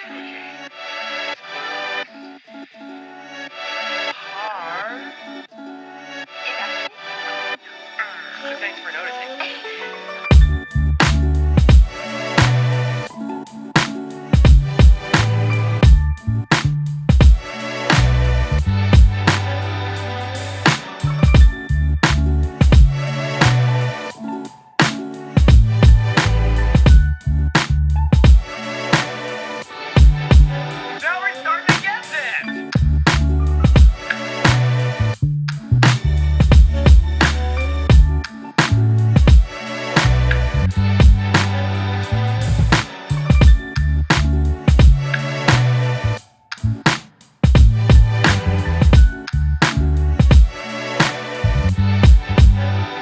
Thanks for noticing. Now we're starting to get this!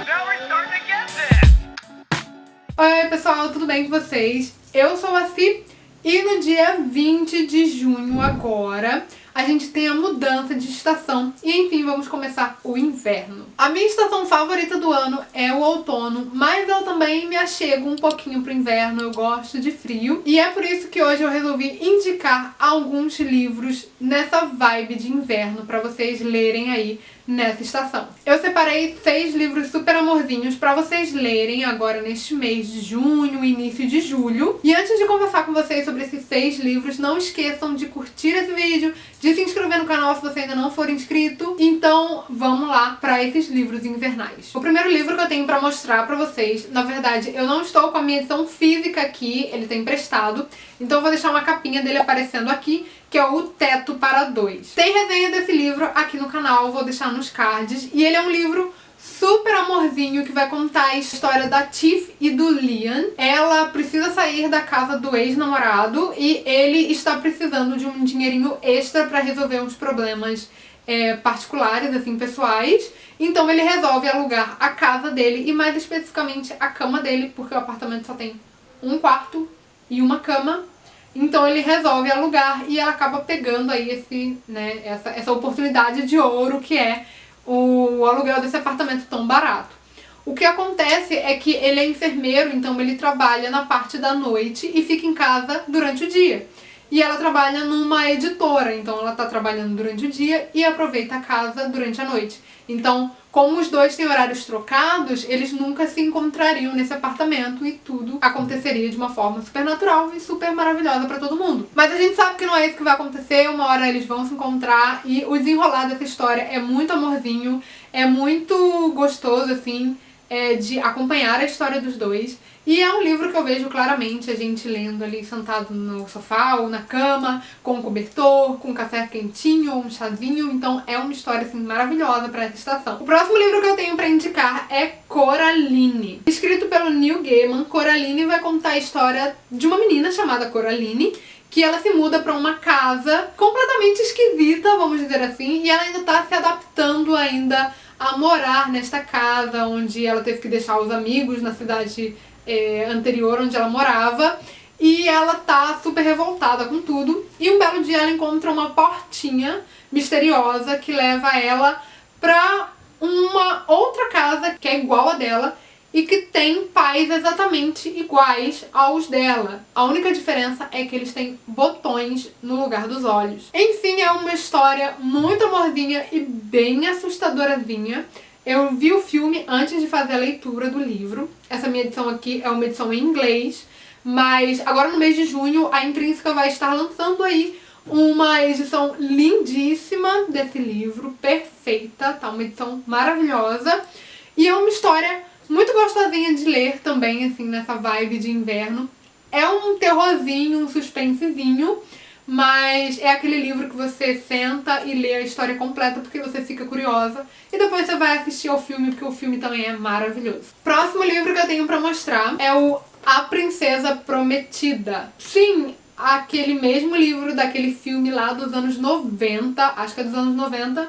Now we're starting to get this! Oi pessoal, tudo bem com vocês? Eu sou a Si e no dia 20 de junho agora a gente tem a mudança de estação e enfim vamos começar o inverno. A minha estação favorita do ano é o outono, mas eu também me achego um pouquinho pro inverno, eu gosto de frio e é por isso que hoje eu resolvi indicar alguns livros nessa vibe de inverno pra vocês lerem aí nessa estação. Eu separei 6 livros super amorzinhos pra vocês lerem agora neste mês de junho, início de julho. E antes de conversar com vocês sobre esses 6 livros, não esqueçam de curtir esse vídeo, de se inscrever no canal se você ainda não for inscrito. Então vamos lá pra esses livros invernais. O primeiro livro que eu tenho pra mostrar pra vocês, na verdade eu não estou com a minha edição física aqui, ele tá emprestado, então eu vou deixar uma capinha dele aparecendo aqui, que é o Teto para Dois. Tem resenha desse livro aqui no canal, vou deixar nos cards, e ele é um livro super amorzinho que vai contar a história da Tiff e do Liam. Ela precisa sair da casa do ex-namorado e ele está precisando de um dinheirinho extra para resolver uns problemas particulares, assim, pessoais. Então ele resolve alugar a casa dele e mais especificamente a cama dele, porque o apartamento só tem um quarto e uma cama. Então ele resolve alugar e ela acaba pegando aí essa oportunidade de ouro que é o aluguel desse apartamento tão barato. O que acontece é que ele é enfermeiro, então ele trabalha na parte da noite e fica em casa durante o dia. E ela trabalha numa editora, então ela tá trabalhando durante o dia e aproveita a casa durante a noite. Então, como os dois têm horários trocados, eles nunca se encontrariam nesse apartamento e tudo aconteceria de uma forma super natural e super maravilhosa pra todo mundo. Mas a gente sabe que não é isso que vai acontecer, uma hora eles vão se encontrar e o desenrolar dessa história é muito amorzinho, é muito gostoso, assim, de acompanhar a história dos dois. E é um livro que eu vejo claramente a gente lendo ali sentado no sofá ou na cama, com um cobertor, com um café quentinho ou um chazinho. Então é uma história assim maravilhosa para essa estação. O próximo livro que eu tenho para indicar é Coraline. Escrito pelo Neil Gaiman, Coraline vai contar a história de uma menina chamada Coraline, que ela se muda para uma casa completamente esquisita, vamos dizer assim, e ela ainda tá se adaptando ainda a morar nesta casa, onde ela teve que deixar os amigos na cidade anterior onde ela morava, e ela tá super revoltada com tudo, e um belo dia ela encontra uma portinha misteriosa que leva ela pra uma outra casa que é igual a dela e que tem pais exatamente iguais aos dela. A única diferença é que eles têm botões no lugar dos olhos. Enfim, é uma história muito amorzinha e bem assustadorazinha. Eu vi o filme antes de fazer a leitura do livro. Essa minha edição aqui é uma edição em inglês, mas agora no mês de junho a Intrínseca vai estar lançando aí uma edição lindíssima desse livro, perfeita, tá? Uma edição maravilhosa. E é uma história muito gostosinha de ler também, assim, nessa vibe de inverno. É um terrorzinho, um suspensezinho, mas é aquele livro que você senta e lê a história completa porque você fica curiosa e depois você vai assistir ao filme porque o filme também é maravilhoso. Próximo livro que eu tenho pra mostrar é o A Princesa Prometida. Sim, aquele mesmo livro daquele filme lá dos anos 90, acho que é dos anos 90.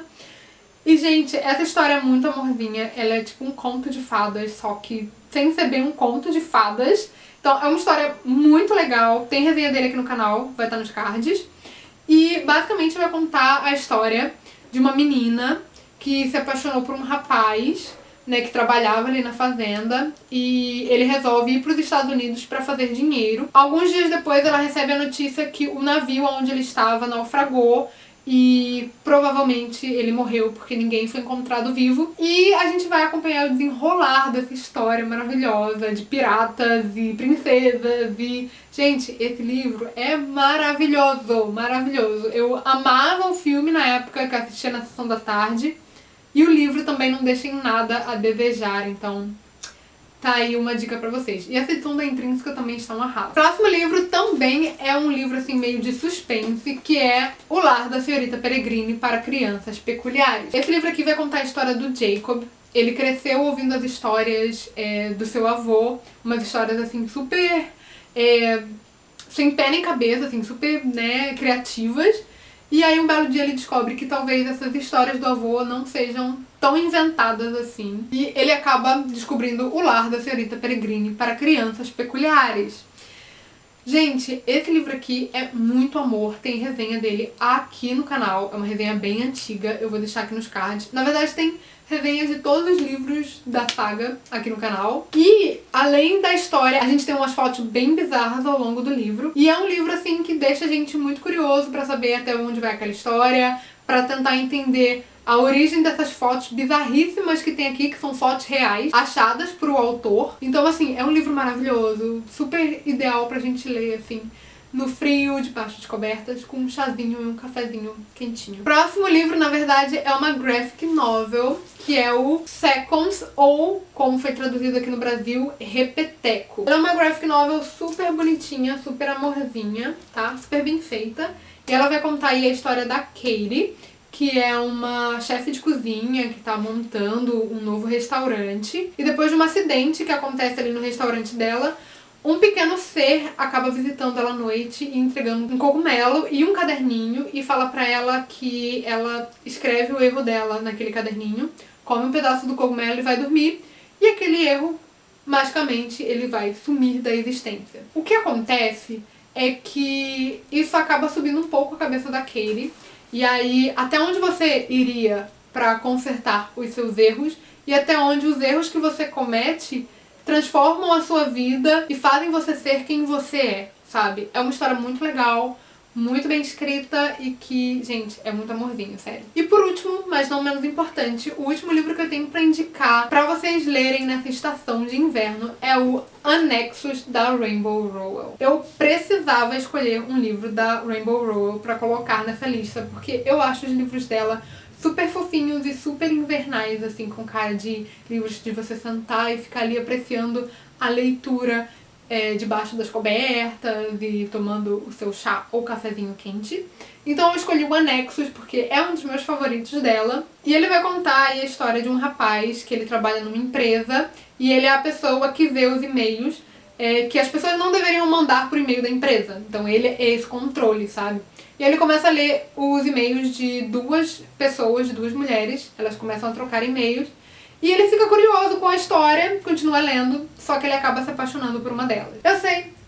E, gente, essa história é muito amorzinha, ela é tipo um conto de fadas, só que sem ser bem um conto de fadas. Então é uma história muito legal, tem resenha dele aqui no canal, vai estar nos cards. E basicamente vai contar a história de uma menina que se apaixonou por um rapaz, né, que trabalhava ali na fazenda, e ele resolve ir para os Estados Unidos para fazer dinheiro. Alguns dias depois ela recebe a notícia que o navio onde ele estava naufragou e provavelmente ele morreu porque ninguém foi encontrado vivo. E a gente vai acompanhar o desenrolar dessa história maravilhosa de piratas e princesas e... Gente, esse livro é maravilhoso, maravilhoso. Eu amava o filme na época que eu assistia na sessão da tarde e o livro também não deixa em nada a desejar, então... Tá aí uma dica pra vocês. E essa edição da Intrínseca também está um arraso. O próximo livro também é um livro assim meio de suspense, que é O Lar da Senhorita Peregrine para Crianças Peculiares. Esse livro aqui vai contar a história do Jacob. Ele cresceu ouvindo as histórias do seu avô, umas histórias assim super sem pé nem cabeça, assim, super, né, criativas. E aí um belo dia ele descobre que talvez essas histórias do avô não sejam tão inventadas assim. E ele acaba descobrindo O Lar da Senhorita Peregrine para Crianças Peculiares. Gente, esse livro aqui é muito amor, tem resenha dele aqui no canal, é uma resenha bem antiga, eu vou deixar aqui nos cards. Na verdade tem resenhas de todos os livros da saga aqui no canal. E, além da história, a gente tem umas fotos bem bizarras ao longo do livro. E é um livro, assim, que deixa a gente muito curioso pra saber até onde vai aquela história, pra tentar entender a origem dessas fotos bizarríssimas que tem aqui, que são fotos reais, achadas pro autor. Então, assim, é um livro maravilhoso, super ideal pra gente ler, assim, no frio, debaixo de cobertas, com um chazinho e um cafezinho quentinho. O próximo livro, na verdade, é uma graphic novel, que é o Seconds, ou, como foi traduzido aqui no Brasil, Repeteco. Ela é uma graphic novel super bonitinha, super amorzinha, tá? Super bem feita. E ela vai contar aí a história da Katie, que é uma chefe de cozinha que tá montando um novo restaurante. E depois de um acidente que acontece ali no restaurante dela, um pequeno ser acaba visitando ela à noite e entregando um cogumelo e um caderninho e fala pra ela que ela escreve o erro dela naquele caderninho, come um pedaço do cogumelo e vai dormir, e aquele erro, magicamente, ele vai sumir da existência. O que acontece é que isso acaba subindo um pouco a cabeça da Katie, e aí até onde você iria pra consertar os seus erros e até onde os erros que você comete transformam a sua vida e fazem você ser quem você é, sabe? É uma história muito legal, muito bem escrita e que, gente, é muito amorzinho, sério. E por último, mas não menos importante, o último livro que eu tenho pra indicar pra vocês lerem nessa estação de inverno é o Anexos da Rainbow Rowell. Eu precisava escolher um livro da Rainbow Rowell pra colocar nessa lista, porque eu acho os livros dela super fofinhos e super invernais, assim, com cara de livros de você sentar e ficar ali apreciando a leitura debaixo das cobertas e tomando o seu chá ou cafezinho quente. Então eu escolhi o Anexos porque é um dos meus favoritos dela. E ele vai contar aí a história de um rapaz que ele trabalha numa empresa e ele é a pessoa que vê os e-mails que as pessoas não deveriam mandar por e-mail da empresa. Então ele é esse controle, sabe? E ele começa a ler os e-mails de duas pessoas, de duas mulheres. Elas começam a trocar e-mails. E ele fica curioso com a história, continua lendo, só que ele acaba se apaixonando por uma delas.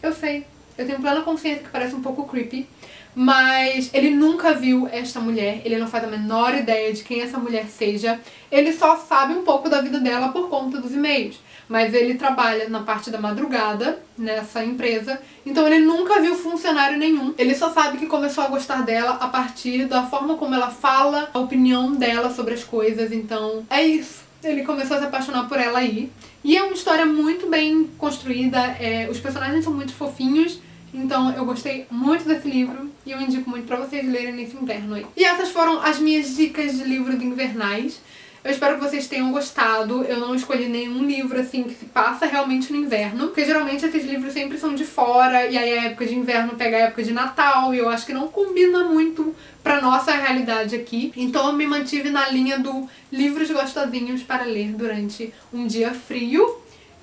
Eu sei. Eu tenho plena consciência que parece um pouco creepy, mas ele nunca viu esta mulher, ele não faz a menor ideia de quem essa mulher seja. Ele só sabe um pouco da vida dela por conta dos e-mails. Mas ele trabalha na parte da madrugada, nessa empresa, então ele nunca viu funcionário nenhum. Ele só sabe que começou a gostar dela a partir da forma como ela fala, a opinião dela sobre as coisas, então é isso. Ele começou a se apaixonar por ela aí. E é uma história muito bem construída, os personagens são muito fofinhos, então eu gostei muito desse livro e eu indico muito pra vocês lerem nesse inverno aí. E essas foram as minhas dicas de livros invernais. Eu espero que vocês tenham gostado. Eu não escolhi nenhum livro assim que se passa realmente no inverno, porque geralmente esses livros sempre são de fora, e aí a época de inverno pega a época de Natal, e eu acho que não combina muito pra nossa realidade aqui. Então eu me mantive na linha do livros gostosinhos para ler durante um dia frio.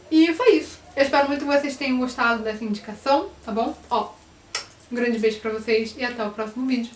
E foi isso. Eu espero muito que vocês tenham gostado dessa indicação, tá bom? Ó, um grande beijo pra vocês e até o próximo vídeo.